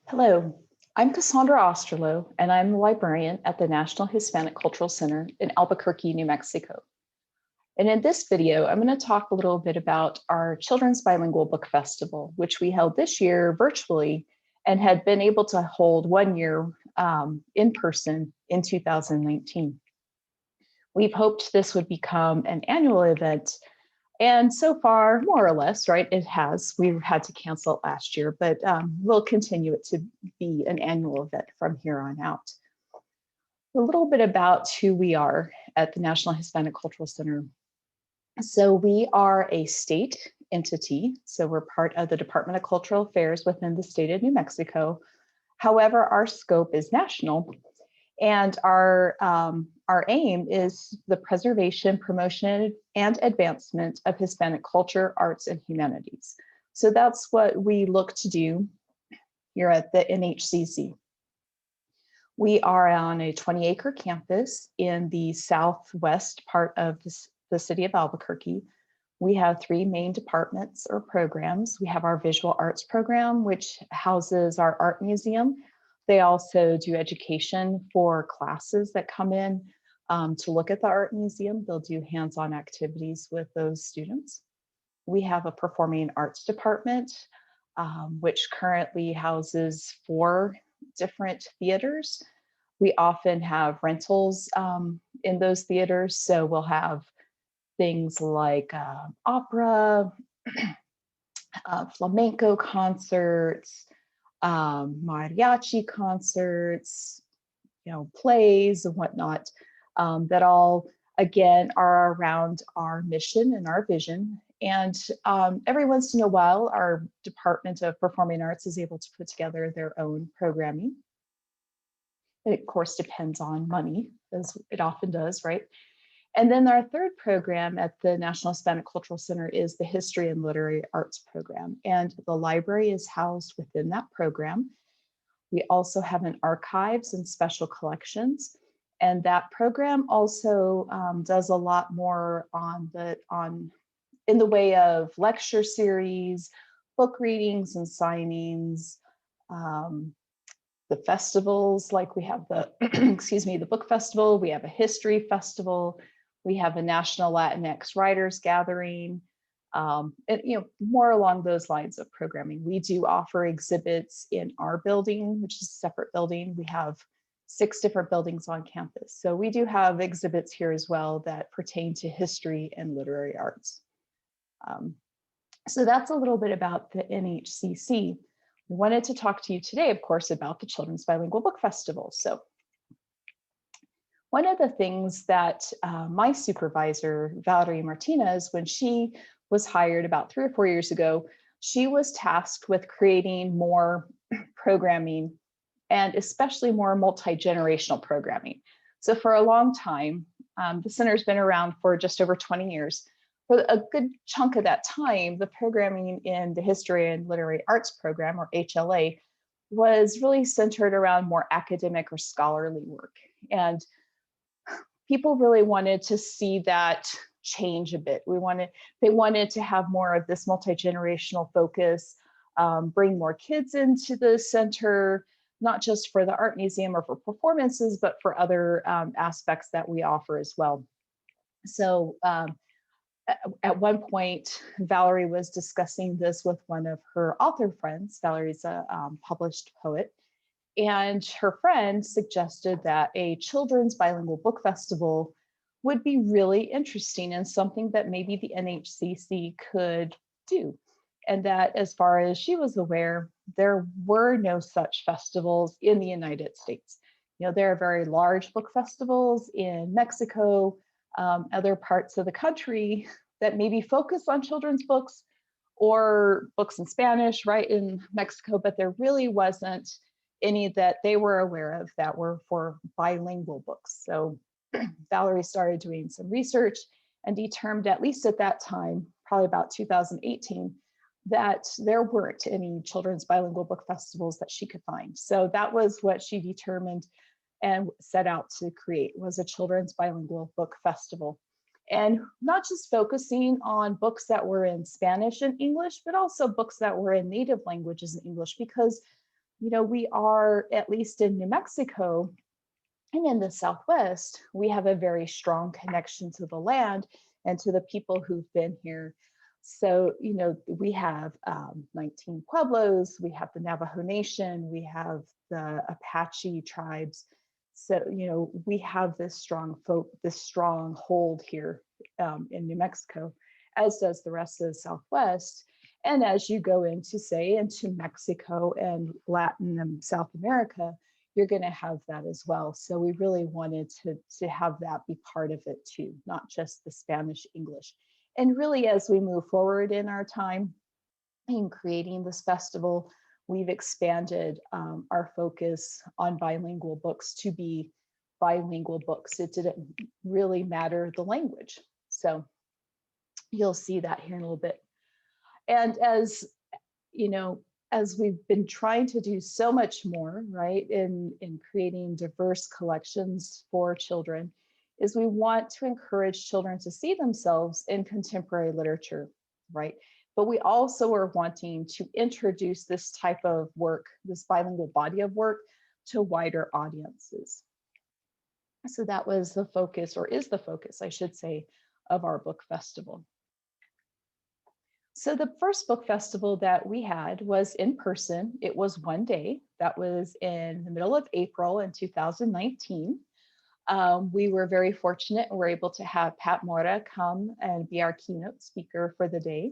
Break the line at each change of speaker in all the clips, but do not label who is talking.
Hello, I'm Cassandra Osterloh, and I'm the librarian at the National Hispanic Cultural Center in Albuquerque, New Mexico. And in this video, I'm going to talk a little bit about our Children's Bilingual Book Festival, which we held this year virtually and had been able to hold 1 year in person in 2019. We've hoped this would become an annual event, and so far, more or less, right, it has. We've had to cancel it last year, but we'll continue it to be an annual event from here on out. A little bit about who we are at the National Hispanic Cultural Center. So we are a state entity, so we're part of the Department of Cultural Affairs within the state of New Mexico. However, our scope is national, and our aim is the preservation, promotion, and advancement of Hispanic culture, arts, and humanities. So that's what we look to do here at the NHCC. We are on a 20-acre campus in the southwest part of the city of Albuquerque. We have 3 main departments or programs. We have our visual arts program, which houses our art museum. They also do education for classes that come in to look at the art museum. They'll do hands-on activities with those students. We have a performing arts department, which currently houses 4 different theaters. We often have rentals in those theaters. So we'll have things like opera, flamenco concerts, mariachi concerts, plays and whatnot, that all, again, are around our mission and our vision. And every once in a while, our Department of Performing Arts is able to put together their own programming. It, of course, depends on money, as it often does, right? And then our third program at the National Hispanic Cultural Center is the History and Literary Arts program, and the library is housed within that program. We also have an archives and special collections, and that program also does a lot more in the way of lecture series, book readings and signings, the festivals, like we have the the book festival, we have a history festival, we have a National Latinx Writers Gathering, and, more along those lines of programming. We do offer exhibits in our building, which is a separate building. We have 6 different buildings on campus. So we do have exhibits here as well that pertain to history and literary arts. So that's a little bit about the NHCC. I wanted to talk to you today, of course, about the Children's Bilingual Book Festival. So one of the things that my supervisor, Valerie Martinez, when she was hired about 3 or 4 years ago, she was tasked with creating more programming, and especially more multi-generational programming. So for a long time, the center's been around for just over 20 years. For a good chunk of that time, the programming in the History and Literary Arts program, or HLA, was really centered around more academic or scholarly work. And people really wanted to see that change a bit. They wanted to have more of this multi-generational focus, bring more kids into the center, not just for the art museum or for performances, but for other aspects that we offer as well. So at one point, Valerie was discussing this with one of her author friends. Valerie's a published poet. And her friend suggested that a children's bilingual book festival would be really interesting and something that maybe the NHCC could do. And that, as far as she was aware, there were no such festivals in the United States. There are very large book festivals in Mexico, other parts of the country that maybe focus on children's books or books in Spanish, right, in Mexico, but there really wasn't any that they were aware of that were for bilingual books. So Valerie started doing some research and determined, at least at that time, probably about 2018, that there weren't any children's bilingual book festivals that she could find. So that was what she determined and set out to create, was a children's bilingual book festival. And not just focusing on books that were in Spanish and English, but also books that were in native languages in English, because we are, at least in New Mexico and in the Southwest, we have a very strong connection to the land and to the people who've been here. So, we have 19 pueblos, we have the Navajo Nation, we have the Apache tribes. So, we have this strong hold here in New Mexico, as does the rest of the Southwest. And as you go into Mexico and Latin and South America, you're going to have that as well. So we really wanted to have that be part of it too, not just the Spanish English. And really, as we move forward in our time in creating this festival, we've expanded our focus on bilingual books to be bilingual books. It didn't really matter the language. So you'll see that here in a little bit. And as we've been trying to do so much more, right, in creating diverse collections for children, is we want to encourage children to see themselves in contemporary literature, right? But we also are wanting to introduce this type of work, this bilingual body of work, to wider audiences. So that was the focus, or is the focus, I should say, of our book festival. So the first book festival that we had was in person. It was one day. That was in the middle of April in 2019. We were very fortunate and were able to have Pat Mora come and be our keynote speaker for the day.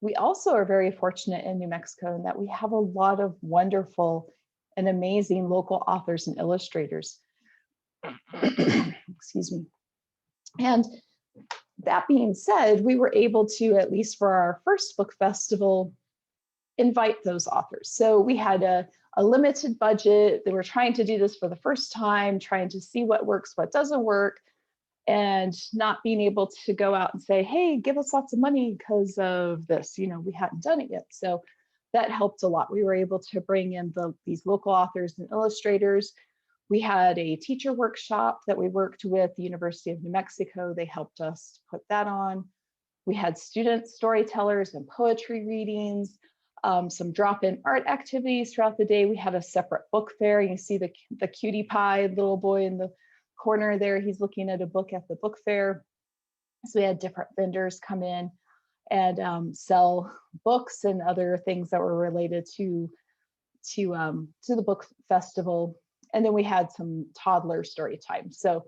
We also are very fortunate in New Mexico in that we have a lot of wonderful and amazing local authors and illustrators. Excuse me. And that being said, we were able to, at least for our first book festival, invite those authors. So we had a limited budget. They were trying to do this for the first time, trying to see what works, what doesn't work, and not being able to go out and say, hey, give us lots of money because of this. We hadn't done it yet. So that helped a lot. We were able to bring in these local authors and illustrators. We had a teacher workshop that we worked with the University of New Mexico. They helped us put that on. We had student storytellers and poetry readings, some drop-in art activities throughout the day. We had a separate book fair. You see the cutie pie little boy in the corner there. He's looking at a book at the book fair. So we had different vendors come in and sell books and other things that were related to the book festival. And then we had some toddler story time. So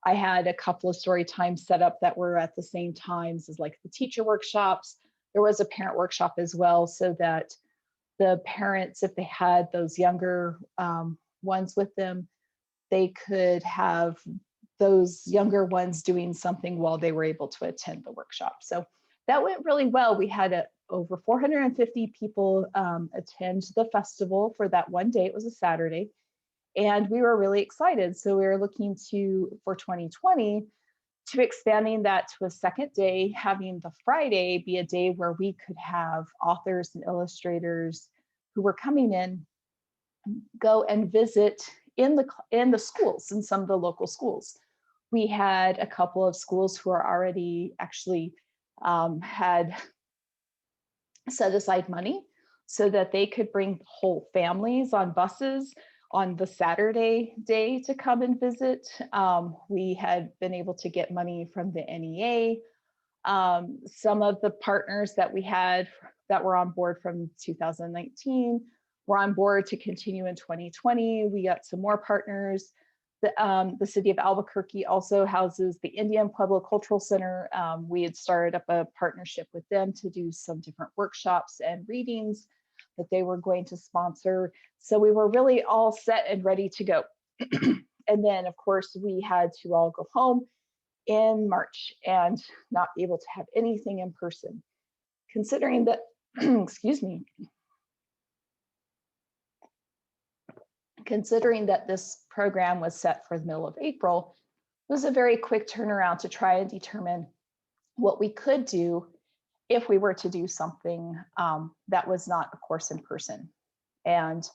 I had a couple of story times set up that were at the same times as like the teacher workshops. There was a parent workshop as well, so that the parents, if they had those younger ones with them, they could have those younger ones doing something while they were able to attend the workshop. So that went really well. We had over 450 people attend the festival for that one day. It was a Saturday. And we were really excited. So we were looking for 2020, to expanding that to a second day, having the Friday be a day where we could have authors and illustrators who were coming in go and visit in the schools, in some of the local schools. We had a couple of schools who are already actually had set aside money so that they could bring whole families on buses on the Saturday day to come and visit. We had been able to get money from the NEA. Some of the partners that we had that were on board from 2019 were on board to continue in 2020. We got some more partners. The city of Albuquerque also houses the Indian Pueblo Cultural Center. We had started up a partnership with them to do some different workshops and readings that they were going to sponsor. So we were really all set and ready to go. And then, of course, we had to all go home in March and not be able to have anything in person. Considering that, excuse me, considering that this program was set for the middle of April, it was a very quick turnaround to try and determine what we could do if we were to do something that was not, of course, in person. And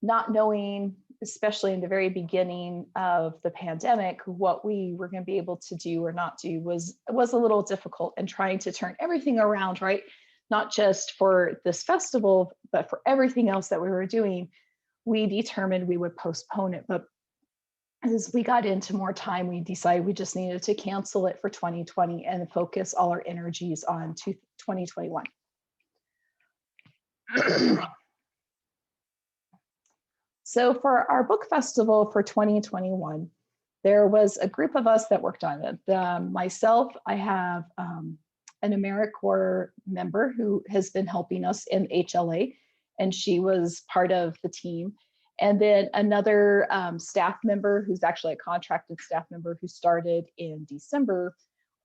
not knowing, especially in the very beginning of the pandemic, what we were going to be able to do or not do was a little difficult, and trying to turn everything around, right? Not just for this festival, but for everything else that we were doing we determined we would postpone it. But as we got into more time, we decided we just needed to cancel it for 2020 and focus all our energies on 2021. So for our book festival for 2021, there was a group of us that worked on it. Myself, I have an AmeriCorps member who has been helping us in HLA, and she was part of the team. And then another staff member who's actually a contracted staff member who started in December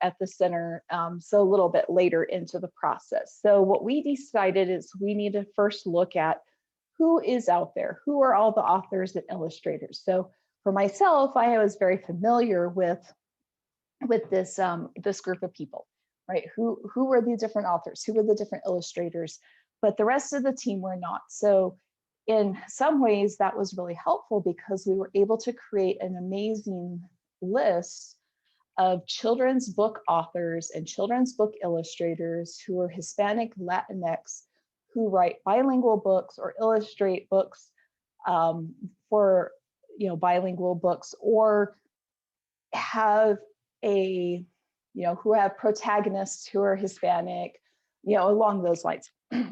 at the center, so a little bit later into the process. So what we decided is we need to first look at who is out there, who are all the authors and illustrators. So for myself, I was very familiar with this this group of people, right? Who were the different authors, who were the different illustrators, but the rest of the team were not. So in some ways that was really helpful because we were able to create an amazing list of children's book authors and children's book illustrators who are Hispanic, Latinx, who write bilingual books or illustrate books for bilingual books, or have who have protagonists who are Hispanic, along those lines.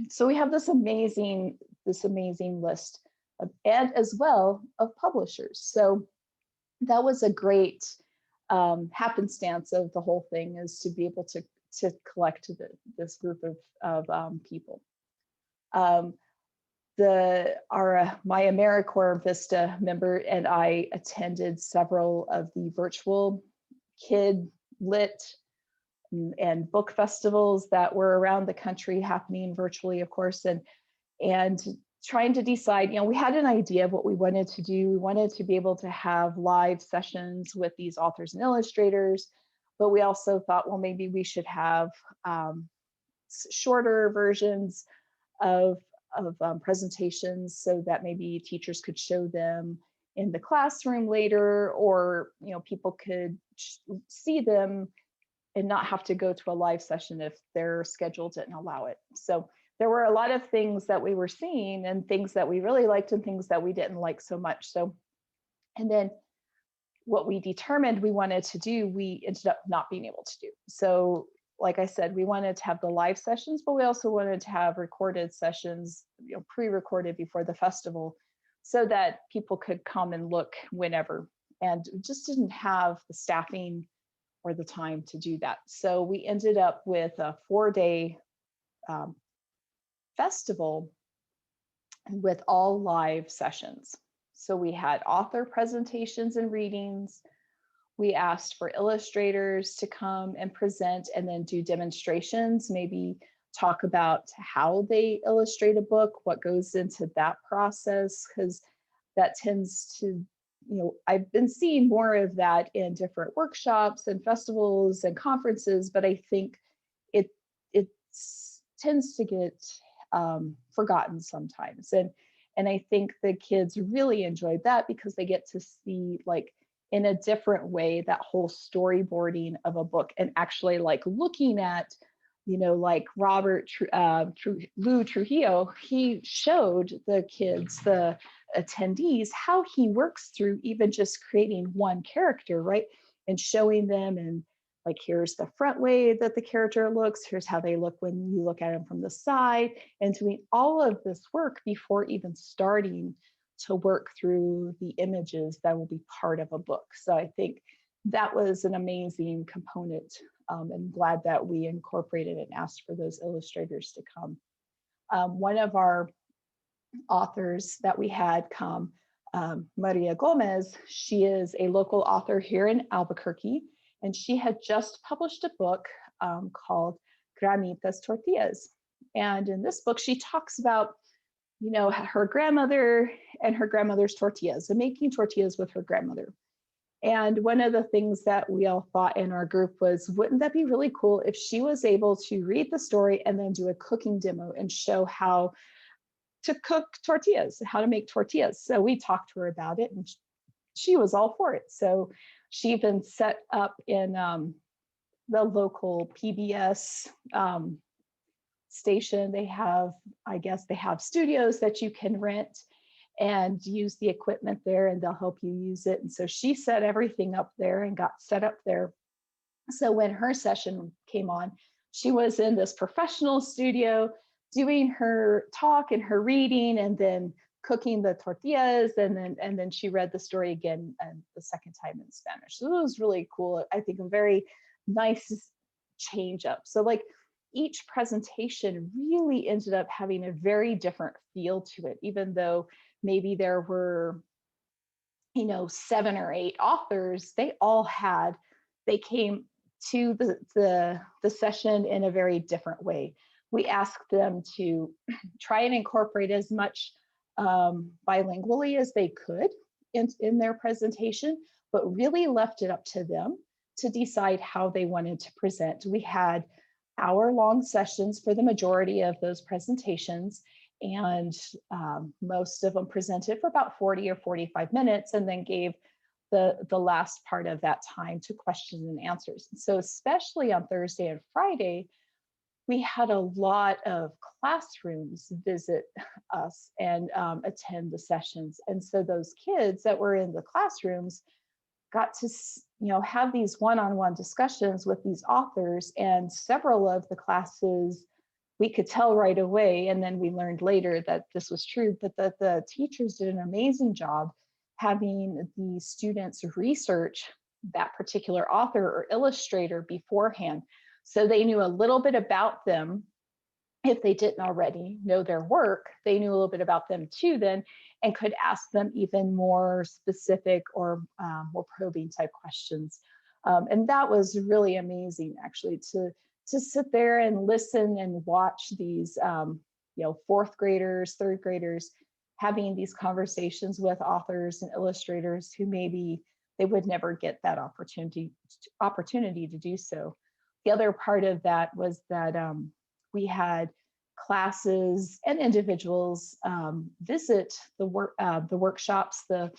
So we have this amazing list and as well of publishers. So that was a great happenstance of the whole thing, is to be able to collect this group of people. My AmeriCorps Vista member and I attended several of the virtual kid lit and book festivals that were around the country, happening virtually, of course, and trying to decide, we had an idea of what we wanted to do. We wanted to be able to have live sessions with these authors and illustrators, but we also thought, well, maybe we should have shorter versions of presentations so that maybe teachers could show them in the classroom later, or people could see them and not have to go to a live session if their schedule didn't allow it. So there were a lot of things that we were seeing, and things that we really liked and things that we didn't like so much. So, and then what we determined we wanted to do, we ended up not being able to do. So like I said, we wanted to have the live sessions, but we also wanted to have recorded sessions, pre-recorded before the festival, so that people could come and look whenever, and just didn't have the staffing or the time to do that. So we ended up with a 4-day festival with all live sessions. So we had author presentations and readings. We asked for illustrators to come and present and then do demonstrations, maybe talk about how they illustrate a book, what goes into that process, because that tends to, I've been seeing more of that in different workshops and festivals and conferences, but I think it tends to get forgotten sometimes. And I think the kids really enjoyed that because they get to see, like, in a different way, that whole storyboarding of a book, and actually like looking at, like Robert Lou Trujillo, he showed the kids, the attendees, how he works through even just creating one character, right? And showing them, and like, here's the front way that the character looks, here's how they look when you look at them from the side, and doing all of this work before even starting to work through the images that will be part of a book. So I think that was an amazing component, and glad that we incorporated and asked for those illustrators to come. One of our authors that we had come, Maria Gomez, she is a local author here in Albuquerque, and she had just published a book called Granitas Tortillas. And in this book, she talks about, her grandmother and her grandmother's tortillas, and making tortillas with her grandmother. And one of the things that we all thought in our group was, wouldn't that be really cool if she was able to read the story and then do a cooking demo and show how to cook tortillas, how to make tortillas? So we talked to her about it, and she was all for it. So she even set up in the local PBS station. They have, I guess they have studios that you can rent, and use the equipment there, and they'll help you use it. And so she set everything up there and got set up there. So when her session came on, she was in this professional studio doing her talk and her reading, and then cooking the tortillas, and then she read the story again and the second time in Spanish. So it was really cool. I think a very nice change up. So like each presentation really ended up having a very different feel to it, even though maybe there were, 7 or 8 authors. They came to the session in a very different way. We asked them to try and incorporate as much bilingually as they could in their presentation, but really left it up to them to decide how they wanted to present. We had hour-long sessions for the majority of those presentations, and most of them presented for about 40 or 45 minutes, and then gave the last part of that time to questions and answers. So especially on Thursday and Friday, we had a lot of classrooms visit us and attend the sessions. And so those kids that were in the classrooms got to have these one-on-one discussions with these authors, and several of the classes we could tell right away, and then we learned later that this was true, but that the teachers did an amazing job having the students research that particular author or illustrator beforehand. So they knew a little bit about them. If they didn't already know their work, they knew a little bit about them too then, and could ask them even more specific or more probing type questions. And that was really amazing, actually, to sit there and listen and watch these, 4th graders, 3rd graders having these conversations with authors and illustrators who maybe they would never get that opportunity to do so. The other part of that was that we had classes and individuals visit the workshops, the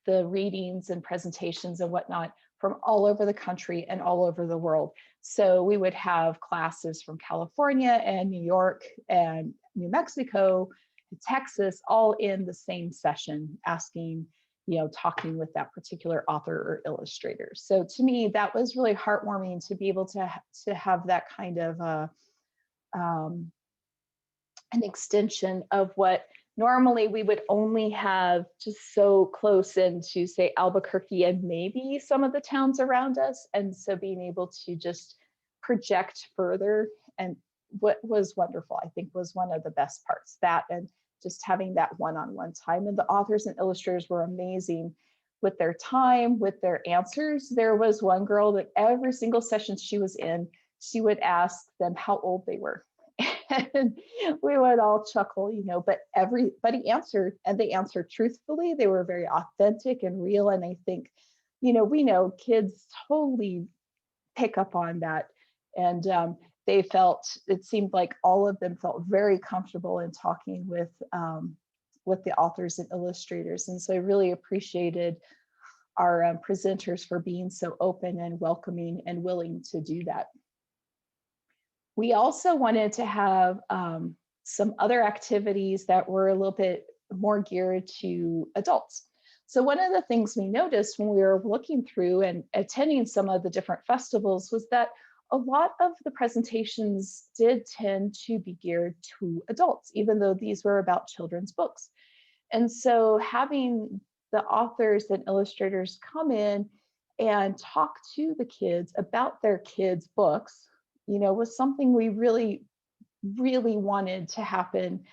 readings and presentations and whatnot from all over the country and all over the world. So we would have classes from California and New York and New Mexico, Texas, all in the same session, asking, talking with that particular author or illustrator. So to me, that was really heartwarming to be able to have that kind of an extension of what normally we would only have just so close into, say, Albuquerque and maybe some of the towns around us. And so being able to just project further, and what was wonderful, I think, was one of the best parts, that and just having that one-on-one time. And the authors and illustrators were amazing with their time, with their answers. There was one girl that every single session she was in, she would ask them how old they were. And we would all chuckle, but everybody answered, and they answered truthfully. They were very authentic and real. And I think, we know kids totally pick up on that. And it seemed like all of them felt very comfortable in talking with the authors and illustrators. And so I really appreciated our presenters for being so open and welcoming and willing to do that. We also wanted to have some other activities that were a little bit more geared to adults. So one of the things we noticed when we were looking through and attending some of the different festivals was that a lot of the presentations did tend to be geared to adults, even though these were about children's books. And so having the authors and illustrators come in and talk to the kids about their kids' books, was something we really, really wanted to happen.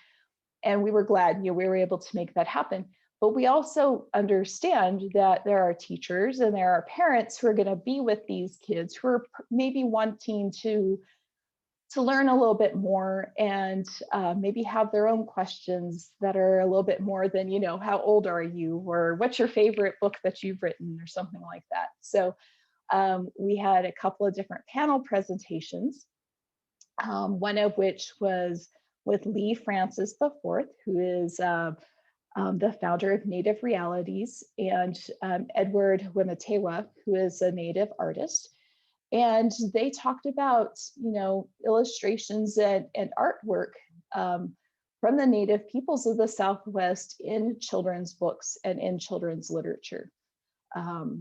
And we were glad, we were able to make that happen. But we also understand that there are teachers and there are parents who are going to be with these kids who are maybe wanting to learn a little bit more and maybe have their own questions that are a little bit more than, how old are you, or what's your favorite book that you've written, or something like that. So we had a couple of different panel presentations, one of which was with Lee Francis IV, who is the founder of Native Realities, and Edward Wimatewa, who is a Native artist. And they talked about, illustrations and artwork from the Native peoples of the Southwest in children's books and in children's literature.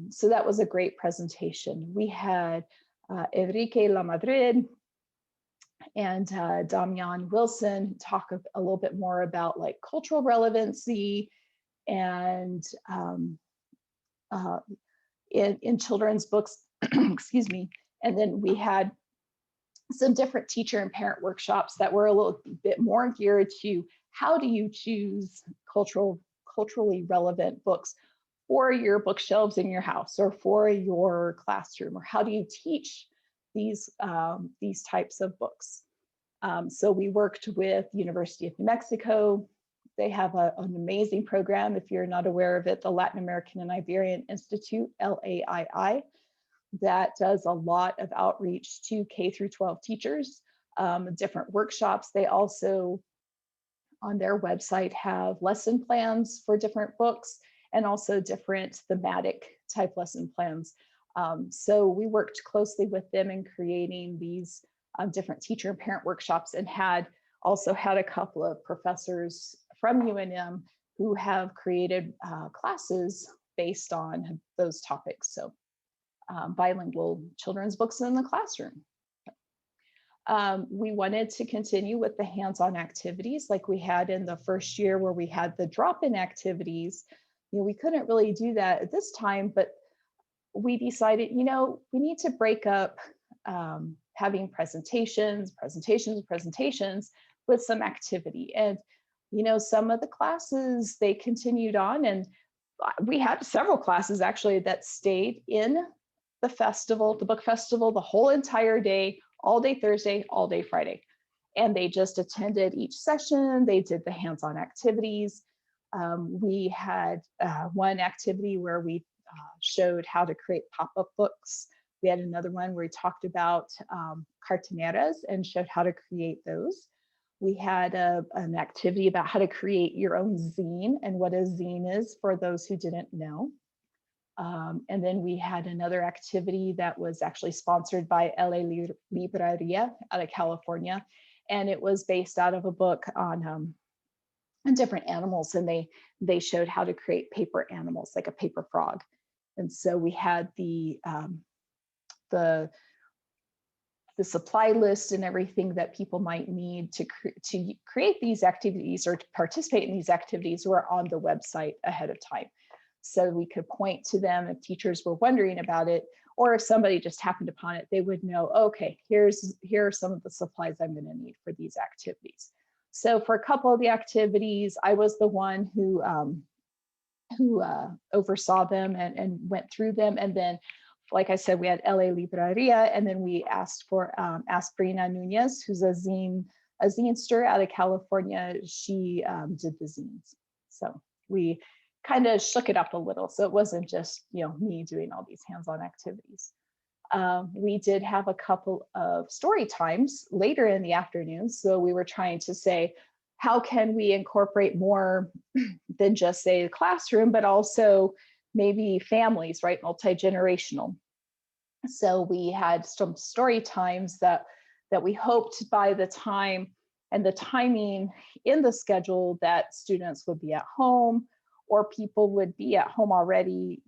So that was a great presentation. We had Enrique Lamadrid and Damian Wilson talk a little bit more about like cultural relevancy and in children's books, excuse me. And then we had some different teacher and parent workshops that were a little bit more geared to how do you choose culturally relevant books for your bookshelves in your house or for your classroom, or how do you teach these types of books. So we worked with University of New Mexico. They have an amazing program. If you're not aware of it, the Latin American and Iberian Institute, LAII, that does a lot of outreach to K through 12 teachers, different workshops. They also, on their website, have lesson plans for different books and also different thematic type lesson plans. So we worked closely with them in creating these different teacher and parent workshops, and also had a couple of professors from UNM who have created classes based on those topics. So bilingual children's books in the classroom. We wanted to continue with the hands-on activities like we had in the first year, where we had the drop-in activities. We couldn't really do that at this time, but we decided, we need to break up having presentations with some activity. And, some of the classes, they continued on, and we had several classes actually that stayed in the festival, the book festival, the whole entire day, all day Thursday, all day Friday. And they just attended each session. They did the hands-on activities. We had one activity where we showed how to create pop-up books. We had another one where we talked about cartoneras and showed how to create those. We had an activity about how to create your own zine and what a zine is for those who didn't know. And then we had another activity that was actually sponsored by Librarian out of California. And it was based out of a book on different animals. And they showed how to create paper animals, like a paper frog. And so we had the supply list and everything that people might need to create these activities or to participate in these activities were on the website ahead of time. So we could point to them if teachers were wondering about it, or if somebody just happened upon it, they would know, okay, here are some of the supplies I'm going to need for these activities. So for a couple of the activities, I was the one who oversaw them and went through them. And then, like I said, we had LA Libraria, and then we asked Brina Nunez, who's a zinester out of California. She did the zines. So we kind of shook it up a little. So it wasn't just, me doing all these hands-on activities. We did have a couple of story times later in the afternoon. So we were trying to say, how can we incorporate more than just say the classroom, but also maybe families, right? Multi-generational. So we had some story times that we hoped by the time and the timing in the schedule that students would be at home, or people would be at home already,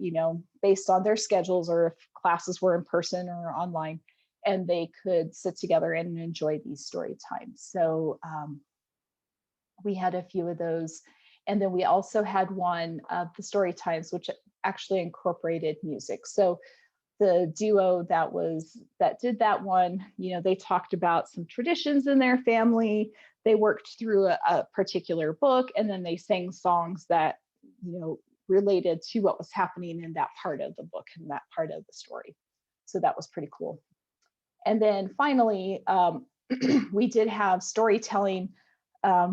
based on their schedules, or if classes were in person or online, and they could sit together and enjoy these story times. So we had a few of those. And then we also had one of the story times, which actually incorporated music. So the duo that did that one, they talked about some traditions in their family. They worked through a particular book, and then they sang songs that, related to what was happening in that part of the book and that part of the story. So that was pretty cool. And then finally, we did have storytelling.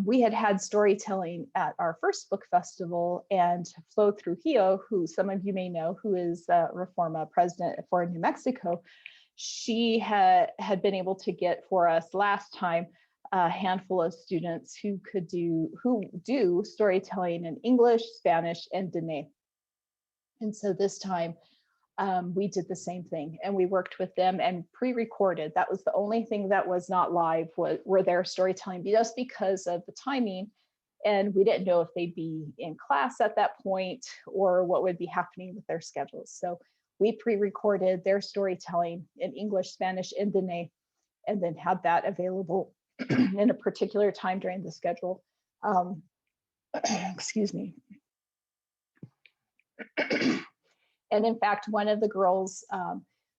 We had storytelling at our first book festival, and Flo Trujillo, who some of you may know, who is Reforma president for New Mexico, she had been able to get for us last time a handful of students who do storytelling in English, Spanish, and Dene. And so this time we did the same thing, and we worked with them and pre-recorded. That was the only thing that was not live, were their storytelling, just because of the timing. And we didn't know if they'd be in class at that point or what would be happening with their schedules. So we pre-recorded their storytelling in English, Spanish, and Dene, and then had that available in a particular time during the schedule. Excuse me. And in fact, one of the girls,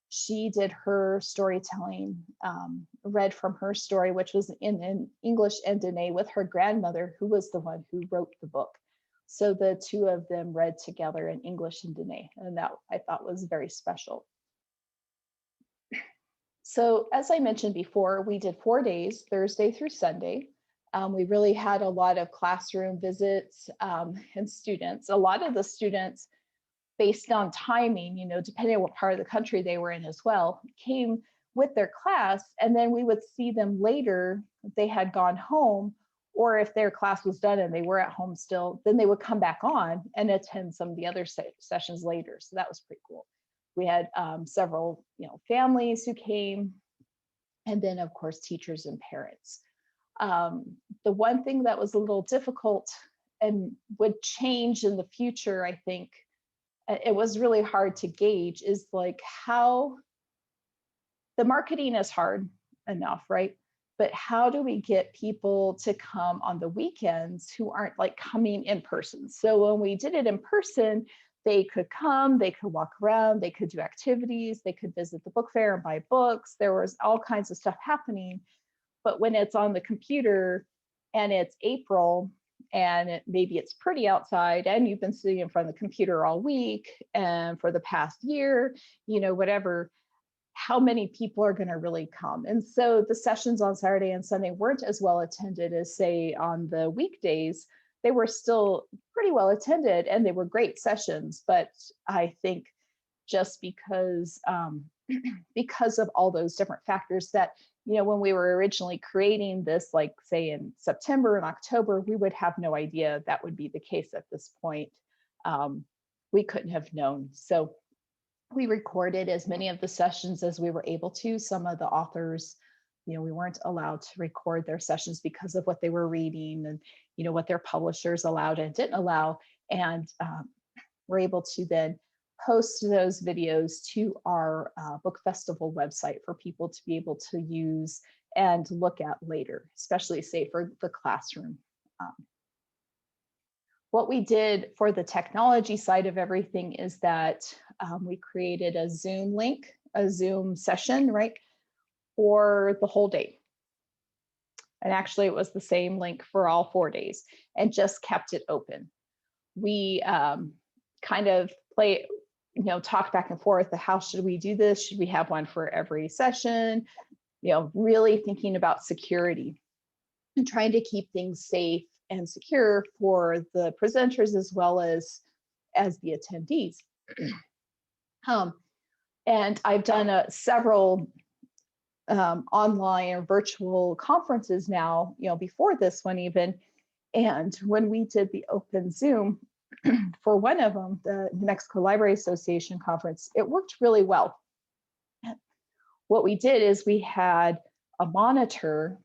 she did her storytelling, read from her story, which was in English and Dene, with her grandmother, who was the one who wrote the book. So the two of them read together in English and Dene, and that I thought was very special. So as I mentioned before, we did 4 days, Thursday through Sunday. We really had a lot of classroom visits and students. A lot of the students, based on timing, you know, depending on what part of the country they were in as well, came with their class, and then we would see them later if they had gone home, or if their class was done and they were at home still, then they would come back on and attend some of the other sessions later. So that was pretty cool. We had several, you know, families who came, and then of course teachers and parents. The one thing that was a little difficult and would change in the future, I think, it was really hard to gauge, is like how the marketing is hard enough, right? But how do we get people to come on the weekends who aren't like coming in person? So when we did it in person, they could come, they could walk around, they could do activities, they could visit the book fair and buy books. There was all kinds of stuff happening. But when it's on the computer and it's April, and maybe it's pretty outside, and you've been sitting in front of the computer all week and for the past year, you know, whatever, how many people are going to really come? And so the sessions on Saturday and Sunday weren't as well attended as, say, on the weekdays. They were still pretty well attended, and they were great sessions. But I think just because of all those different factors that, you know, when we were originally creating this, like say in September and October, we would have no idea that would be the case at this point. We couldn't have known. So we recorded as many of the sessions as we were able to. Some of the authors, you know, we weren't allowed to record their sessions because of what they were reading and, you know, what their publishers allowed and didn't allow. And we're able to then post those videos to our book festival website for people to be able to use and look at later, especially say for the classroom. What we did for the technology side of everything is that we created a Zoom link, a Zoom session, right, for the whole day. And actually it was the same link for all 4 days, and just kept it open. We kind of talked back and forth, how should we do this? Should we have one for every session? You know, really thinking about security and trying to keep things safe and secure for the presenters as well as the attendees. And I've done several online or virtual conferences now, you know, before this one even. And when we did the open Zoom for one of them, the New Mexico Library Association conference, it worked really well. What we did is we had a monitor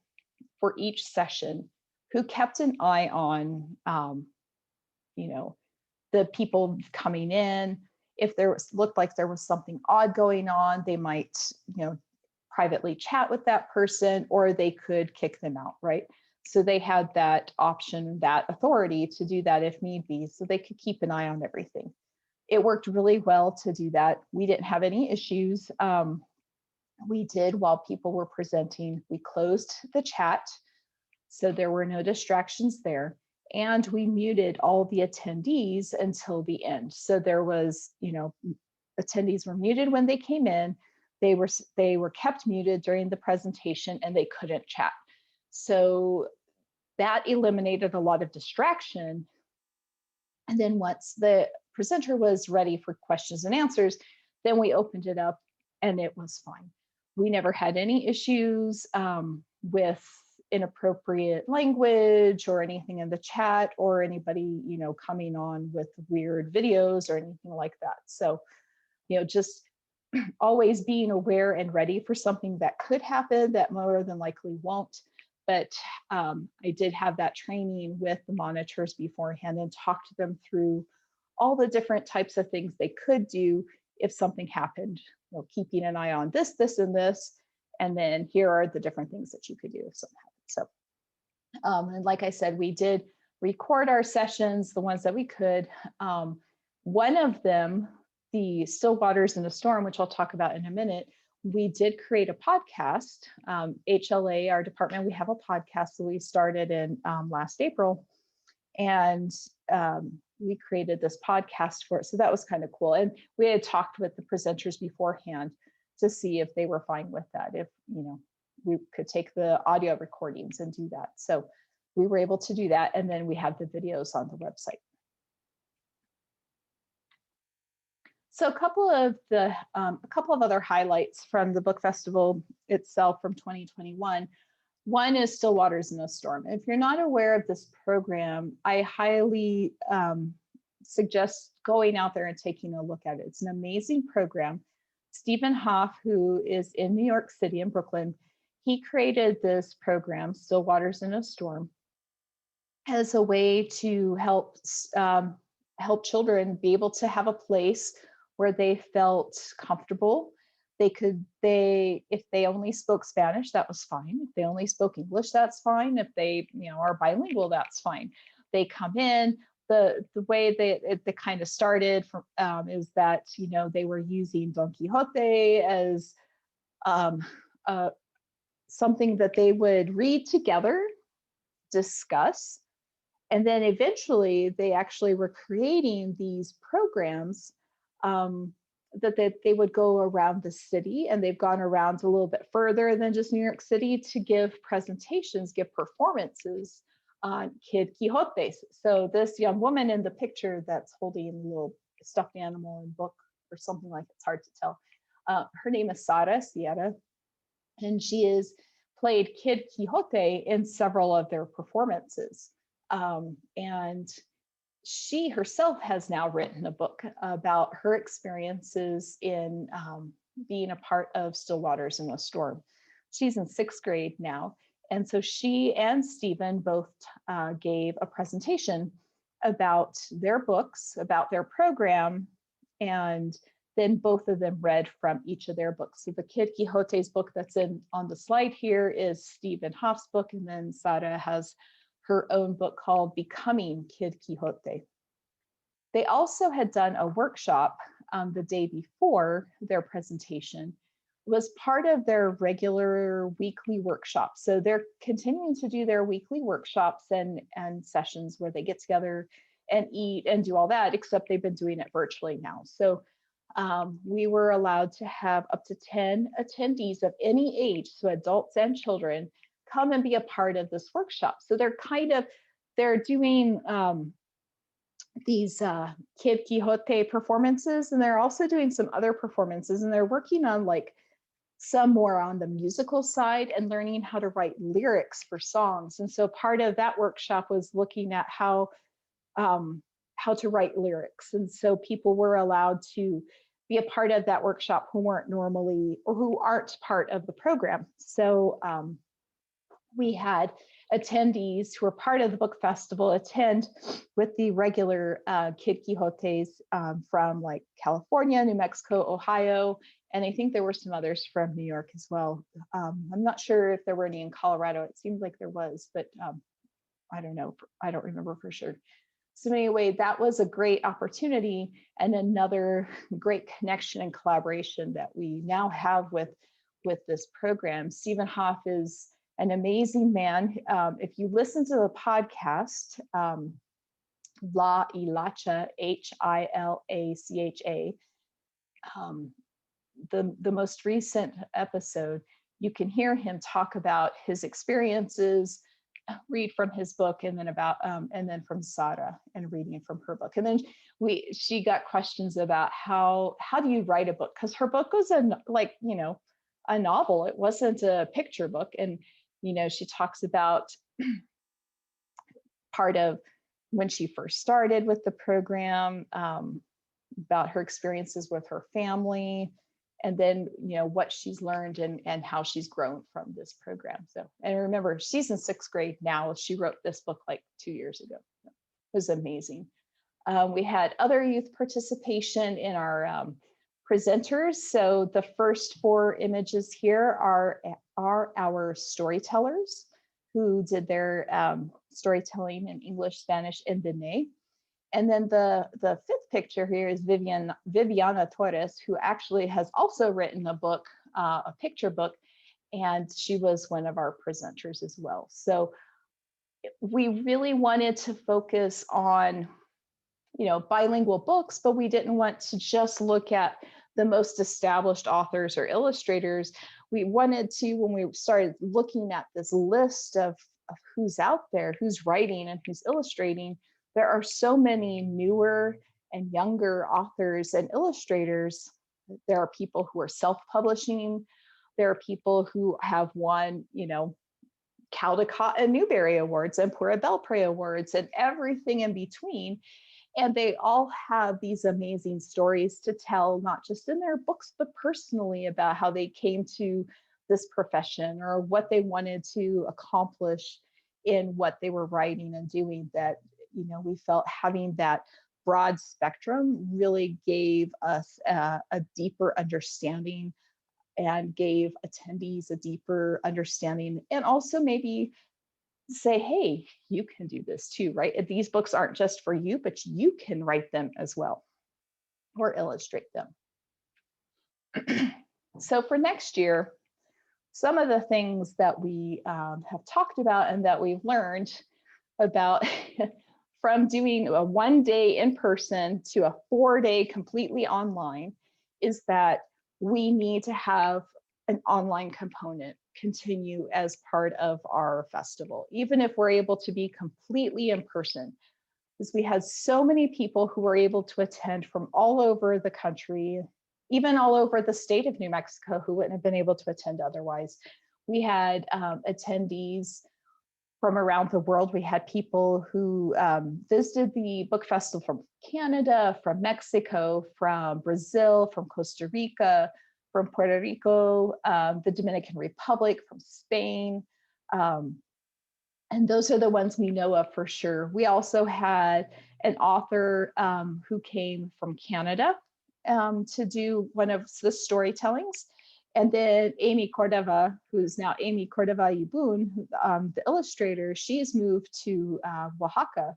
for each session who kept an eye on, you know, the people coming in. If looked like there was something odd going on, they might, you know, privately chat with that person, or they could kick them out, right? So they had that option, that authority to do that if need be, so they could keep an eye on everything. It worked really well to do that. We didn't have any issues. We did, while people were presenting, we closed the chat, so there were no distractions there. And we muted all the attendees until the end. So there was, you know, attendees were muted when they came in. They were kept muted during the presentation, and they couldn't chat. So that eliminated a lot of distraction. And then once the presenter was ready for questions and answers, then we opened it up, and it was fine. We never had any issues with inappropriate language or anything in the chat, or anybody, you know, coming on with weird videos or anything like that. So just always being aware and ready for something that could happen that more than likely won't. But I did have that training with the monitors beforehand and talked to them through all the different types of things they could do if something happened, keeping an eye on this, this, and this. And then here are the different things that you could do if something happened. So, and like I said, we did record our sessions, the ones that we could. One of them, the Still Waters in a Storm, which I'll talk about in a minute, we did create a podcast. HLA, our department, we have a podcast that we started in last April. And we created this podcast for it. So that was kind of cool. And we had talked with the presenters beforehand to see if they were fine with that, if we could take the audio recordings and do that. So we were able to do that. And then we have the videos on the website. So a couple of other highlights from the book festival itself from 2021. One is Still Waters in a Storm. If you're not aware of this program, I highly suggest going out there and taking a look at it. It's an amazing program. Stephen Hoff, who is in New York City in Brooklyn, he created this program, Still Waters in a Storm, as a way to help children be able to have a place where they felt comfortable. If they only spoke Spanish, that was fine. If they only spoke English, that's fine. If they, are bilingual, that's fine. They come in. The way they kind of started from is that they were using Don Quixote as something that they would read together, discuss, and then eventually they actually were creating these programs that they would go around the city, and they've gone around a little bit further than just New York City to give presentations, give performances on Kid Quixote. So this young woman in the picture that's holding a little stuffed animal and book or something like it's hard to tell. Her name is Sierra, and she is played Kid Quixote in several of their performances. And she herself has now written a book about her experiences in being a part of Still Waters in a Storm. She's in 6th grade now. And so she and Stephen both gave a presentation about their books, about their program, and then both of them read from each of their books. So the Kid Quixote's book that's on the slide here is Stephen Hoff's book, and then Sara has her own book called Becoming Kid Quixote. They also had done a workshop the day before their presentation. It was part of their regular weekly workshops. So they're continuing to do their weekly workshops and sessions where they get together and eat and do all that, except they've been doing it virtually now. So we were allowed to have up to 10 attendees of any age, so adults and children, come and be a part of this workshop. So they're doing these Kid Quixote performances, and they're also doing some other performances, and they're working on some more on the musical side and learning how to write lyrics for songs. And so part of that workshop was looking at how to write lyrics. And so people were allowed to be a part of that workshop who weren't normally or who aren't part of the program. So we had attendees who were part of the book festival attend with the regular Kid Quixotes from California, New Mexico, Ohio, and I think there were some others from New York as well. I'm not sure if there were any in Colorado. It seemed like there was, but I don't know. I don't remember for sure. So anyway, that was a great opportunity and another great connection and collaboration that we now have with this program. Stephen Hoff is an amazing man. If you listen to the podcast, La Hilacha, Hilacha, the most recent episode, you can hear him talk about his experiences, read from his book, and then from Sara and reading from her book. And then she got questions about how do you write a book? Because her book was a novel. It wasn't a picture book. And she talks about part of when she first started with the program, about her experiences with her family, and then, what she's learned and how she's grown from this program. So, and remember, she's in 6th grade now. She wrote this book like 2 years ago. It was amazing. We had other youth participation in our presenters. So the first 4 images here are our storytellers who did their storytelling in English, Spanish, and Diné. And then the 5th picture here is Viviana Torres, who actually has also written a book, a picture book, and she was one of our presenters as well. So we really wanted to focus on, bilingual books, but we didn't want to just look at the most established authors or illustrators. We wanted to, when we started looking at this list of who's out there, who's writing and who's illustrating, there are so many newer and younger authors and illustrators. There are people who are self-publishing. There are people who have won, Caldecott and Newbery Awards and Pura Belpré Awards and everything in between. And they all have these amazing stories to tell, not just in their books, but personally about how they came to this profession or what they wanted to accomplish in what they were writing and doing. That, we felt having that broad spectrum really gave us a deeper understanding and gave attendees a deeper understanding, and also maybe say, hey, you can do this too, right? These books aren't just for you, but you can write them as well or illustrate them. So for next year, some of the things that we have talked about and that we've learned about from doing a 1-day in person to a 4-day completely online is that we need to have an online component continue as part of our festival, even if we're able to be completely in person, because we had so many people who were able to attend from all over the country, even all over the state of New Mexico, who wouldn't have been able to attend otherwise. We had attendees from around the world. We had people who visited the book festival from Canada, from Mexico, from Brazil, from Costa Rica, from Puerto Rico, the Dominican Republic, from Spain. And those are the ones we know of for sure. We also had an author who came from Canada to do one of the storytellings. And then Amy Cordova, who's now Amy Cordova Yibun, the illustrator, she's moved to Oaxaca,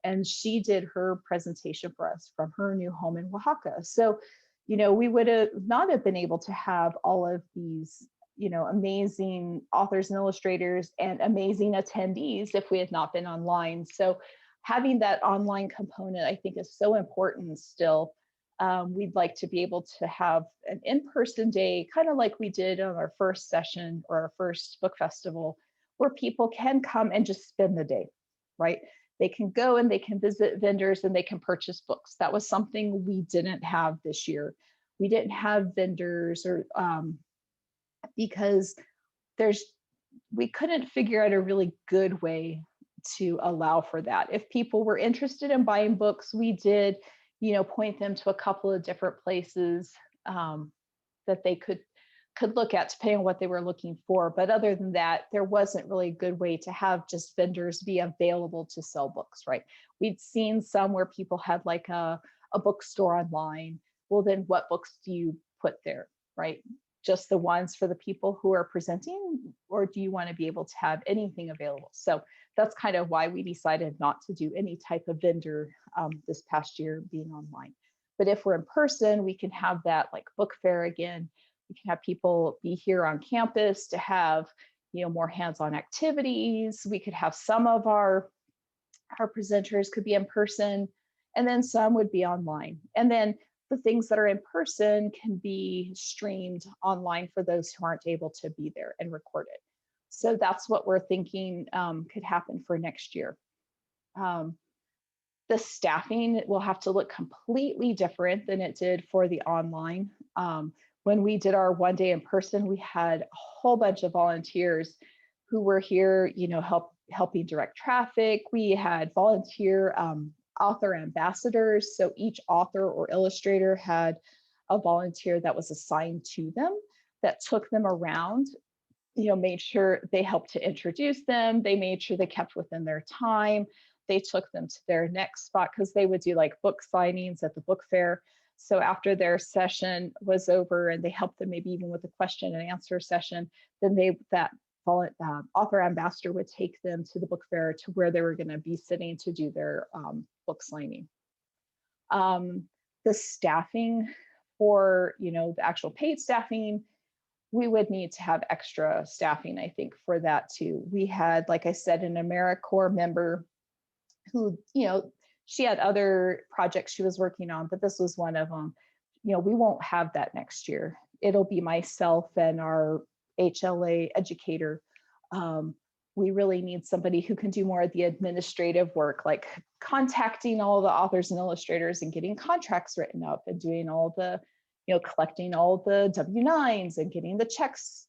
and she did her presentation for us from her new home in Oaxaca. So, we would have not have been able to have all of these, amazing authors and illustrators and amazing attendees if we had not been online. So having that online component, I think, is so important still. We'd like to be able to have an in-person day, kind of like we did on our first session or our first book festival, where people can come and just spend the day, right? They can go and they can visit vendors and they can purchase books. That was something we didn't have this year. We didn't have vendors or because we couldn't figure out a really good way to allow for that. If people were interested in buying books, we did, point them to a couple of different places that they could look at depending on what they were looking for. But other than that, there wasn't really a good way to have just vendors be available to sell books, right? We'd seen some where people had like a bookstore online. Well, then what books do you put there, right? Just the ones for the people who are presenting, or do you want to be able to have anything available? So that's kind of why we decided not to do any type of vendor this past year being online. But if we're in person, we can have that like book fair again. We can have people be here on campus to have, more hands-on activities. We could have some of our presenters could be in person, and then some would be online. And then the things that are in person can be streamed online for those who aren't able to be there and recorded. So that's what we're thinking could happen for next year. The staffing will have to look completely different than it did for the online. When we did our 1 day in person, we had a whole bunch of volunteers who were here, helping direct traffic. We had volunteer author ambassadors. So each author or illustrator had a volunteer that was assigned to them that took them around, made sure they helped to introduce them. They made sure they kept within their time. They took them to their next spot because they would do like book signings at the book fair. So after their session was over and they helped them maybe even with a question and answer session, then that author ambassador would take them to the book fair to where they were going to be sitting to do their book signing. The staffing for, the actual paid staffing, we would need to have extra staffing, I think, for that too. We had, like I said, an AmeriCorps member who, she had other projects she was working on, but this was one of them. We won't have that next year. It'll be myself and our HLA educator. We really need somebody who can do more of the administrative work, like contacting all the authors and illustrators and getting contracts written up and doing all the, collecting all the W-9s and getting the checks,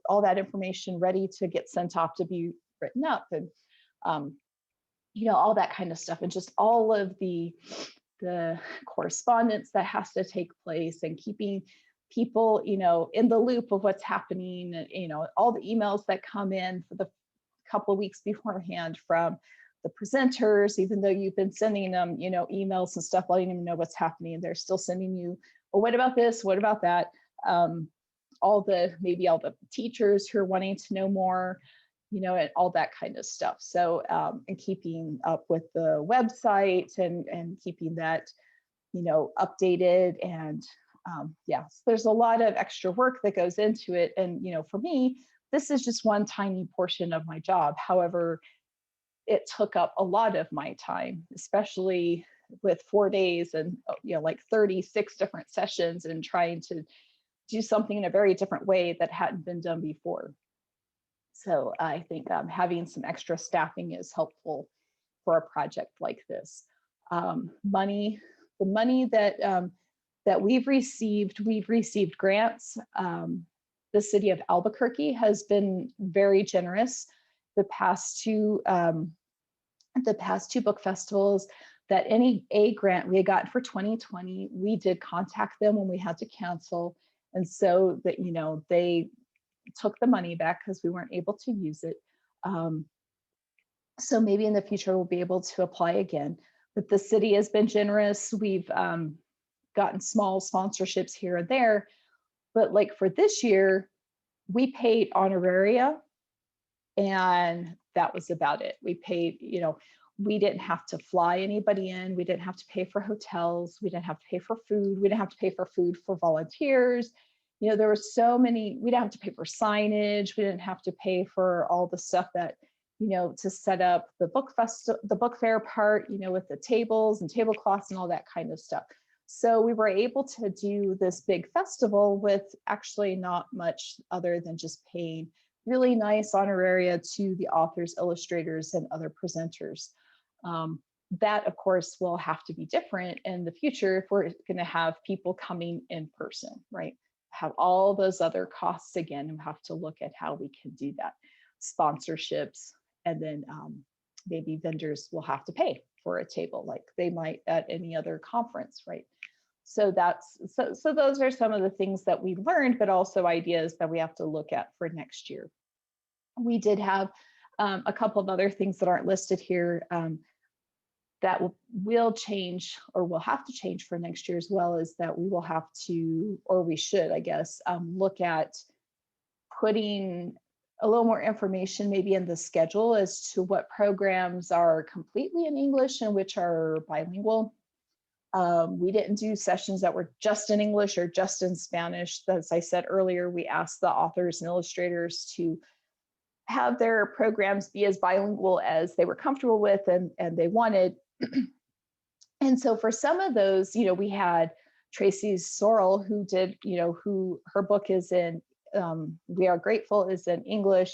all that information ready to get sent off to be written up, and all that kind of stuff, and just all of the correspondence that has to take place, and keeping people, in the loop of what's happening, and, all the emails that come in for the couple of weeks beforehand from the presenters, even though you've been sending them, emails and stuff, letting them know what's happening, they're still sending you, well, what about this? What about that? All the teachers who are wanting to know more, and all that kind of stuff. So, and keeping up with the website and keeping that, updated. And yes, there's a lot of extra work that goes into it. And, for me, this is just one tiny portion of my job. However, it took up a lot of my time, especially with 4 days and, like 36 different sessions, and trying to do something in a very different way that hadn't been done before. So I think having some extra staffing is helpful for a project like this. The money that we've received grants. The city of Albuquerque has been very generous. The past two book festivals, that a grant we had gotten for 2020, we did contact them when we had to cancel, and so that they took the money back because we weren't able to use it. So maybe in the future we'll be able to apply again. But the city has been generous. We've gotten small sponsorships here and there, but like for this year, we paid honoraria, and that was about it. We paid, we didn't have to fly anybody in. We didn't have to pay for hotels. We didn't have to pay for food. We didn't have to pay for food for volunteers. There were so many, we didn't have to pay for signage. We didn't have to pay for all the stuff that, to set up the book fair part, with the tables and tablecloths and all that kind of stuff. So we were able to do this big festival with actually not much other than just paying really nice honoraria to the authors, illustrators, and other presenters. That, of course, will have to be different in the future if we're going to have people coming in person, right? Have all those other costs again, and have to look at how we can do that. Sponsorships, and then maybe vendors will have to pay for a table like they might at any other conference, right? So so those are some of the things that we learned, but also ideas that we have to look at for next year. We did have a couple of other things that aren't listed here that will change, or will have to change for next year as well, is that we will have to, or we should, I guess, look at putting a little more information maybe in the schedule as to what programs are completely in English and which are bilingual. We didn't do sessions that were just in English or just in Spanish. As I said earlier, we asked the authors and illustrators to have their programs be as bilingual as they were comfortable with and they wanted. And so for some of those, we had Tracy Sorrell, who did, who her book is in We Are Grateful is in English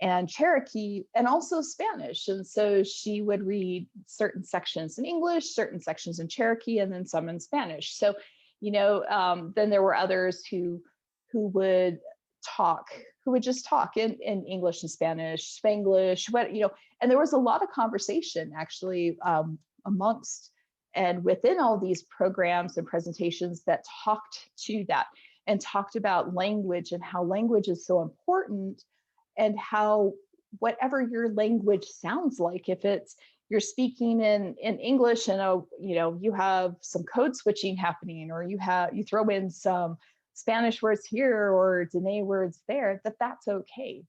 and Cherokee, and also Spanish. And so she would read certain sections in English, certain sections in Cherokee, and then some in Spanish. So, then there were others who would just talk in English and Spanish, Spanglish, and there was a lot of conversation actually amongst and within all these programs and presentations that talked to that and talked about language and how language is so important, and how whatever your language sounds like, if it's you're speaking in English and you have some code switching happening, or you throw in some Spanish words here or Dene words there, that's okay.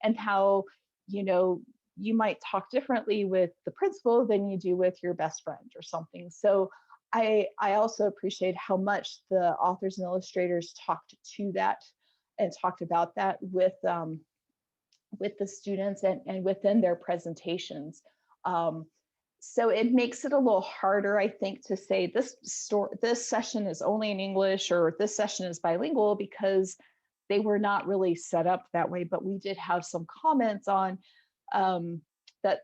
And how you might talk differently with the principal than you do with your best friend or something. So I also appreciate how much the authors and illustrators talked to that and talked about that with the students and within their presentations. So it makes it a little harder, I think, to say this session is only in English or this session is bilingual, because they were not really set up that way. But we did have some comments on that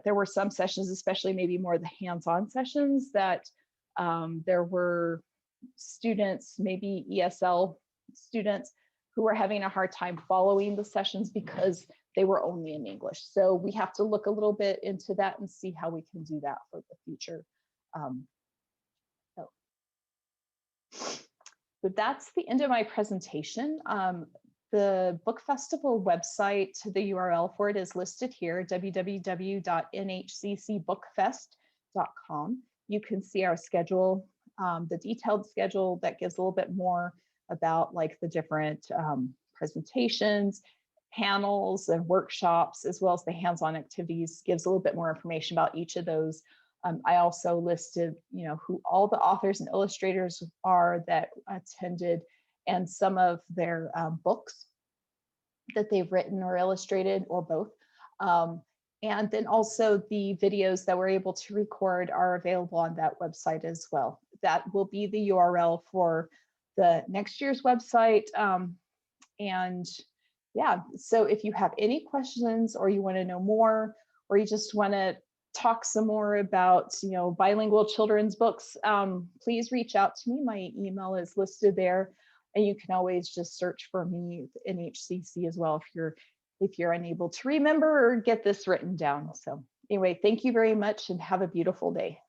there were some sessions, especially maybe more the hands-on sessions, that there were students, maybe ESL students, who were having a hard time following the sessions because they were only in English. So we have to look a little bit into that and see how we can do that for the future. But that's the end of my presentation. The book festival website, the URL for it is listed here, www.nhccbookfest.com. You can see our schedule, the detailed schedule that gives a little bit more about like the different presentations, panels, and workshops, as well as the hands-on activities, gives a little bit more information about each of those. I also listed, who all the authors and illustrators are that attended, and some of their books that they've written or illustrated, or both. And then also the videos that we're able to record are available on that website as well. That will be the URL for the next year's website. And yeah, so if you have any questions, or you want to know more, or you just want to talk some more about bilingual children's books, please reach out to me. My email is listed there, and you can always just search for me, NHCC, as well, if you're unable to remember or get this written down. So anyway, thank you very much and have a beautiful day.